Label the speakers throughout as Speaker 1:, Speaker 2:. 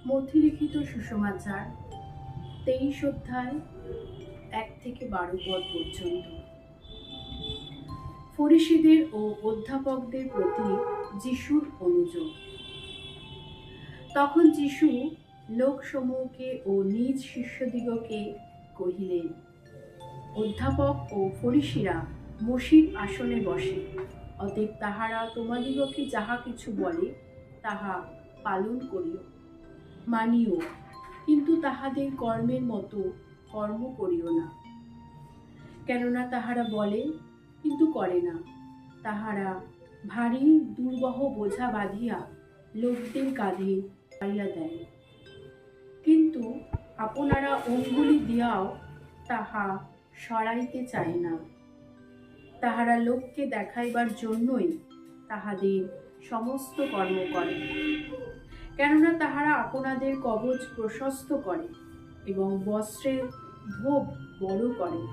Speaker 1: মধ্যলিখিত সুসমাচার 23 অধ্যায় 1 থেকে 12 পদ পর্যন্ত। ফরিসীদের ও অধ্যাপকদের প্রতি যিশুর অনুযোগ। তখন যিশু লোকসমূহকে ও নিজ শিষ্যদিগকে কহিলেন, অধ্যাপক ও ফরিসীরা মসির আসনে বসে, অতএব তাহারা তোমাদিগকে যাহা কিছু বলে তাহা পালন করিও, মানিও, কিন্তু তাহাদের কর্মের মতো কর্ম করিও না। কেননা তাহারা বলে কিন্তু করে না। তাহারা ভারী দুর্বহ বোঝা বাঁধিয়া লোকদের কাঁধে পাইয়া দেয়, কিন্তু আপনারা অঙ্গুলি দিয়াও তাহা সরাইতে চায় না। তাহারা লোককে দেখাইবার জন্যই তাহাদের সমস্ত কর্ম করে। কেননা তাহারা আপনাদের কবচ প্রশস্ত করে এবং বস্ত্রের ধোপ বড় করে,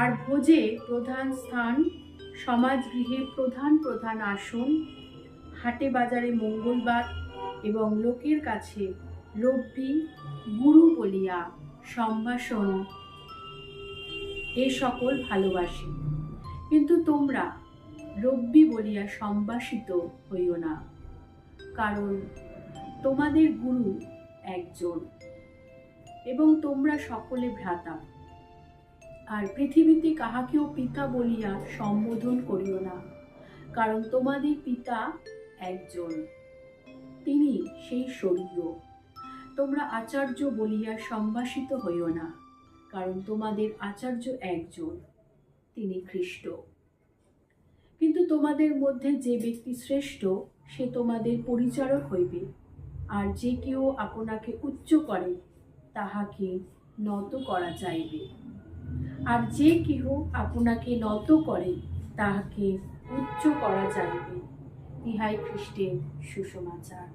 Speaker 1: আর ভোজে প্রধান স্থান, সমাজগৃহে প্রধান প্রধান আসন, হাটে বাজারে মঙ্গলবার এবং লোকের কাছে রব্বি, গুরু বলিয়া সম্ভাষণ এ সকল ভালোবাসি। কিন্তু তোমরা রব্বি বলিয়া সম্ভাষিত হইও না, কারণ তোমাদের গুরু একজন এবং তোমরা সকলে ভ্রাতা। আর পৃথিবীতে কাহাকেও পিতা বলিয়া সম্বোধন করিও না, কারণ তোমাদের পিতা একজন, তিনি সেই স্বর্গীয়। তোমরা আচার্য বলিয়া সম্ভাষিত হইও না, কারণ তোমাদের আচার্য একজন, তিনি খ্রিস্ট। কিন্তু তোমাদের মধ্যে যে ব্যক্তি শ্রেষ্ঠ, সে তোমাদের পরিচারক হইবে। আর যে কেউ আপনাকে উচ্চ করে, তাহাকে নত করা চাইবে, আর যে কেহ আপনাকে নত করে, তাহাকে উচ্চ করা যাইবে। ইহাই খ্রিস্টের সুসমাচার।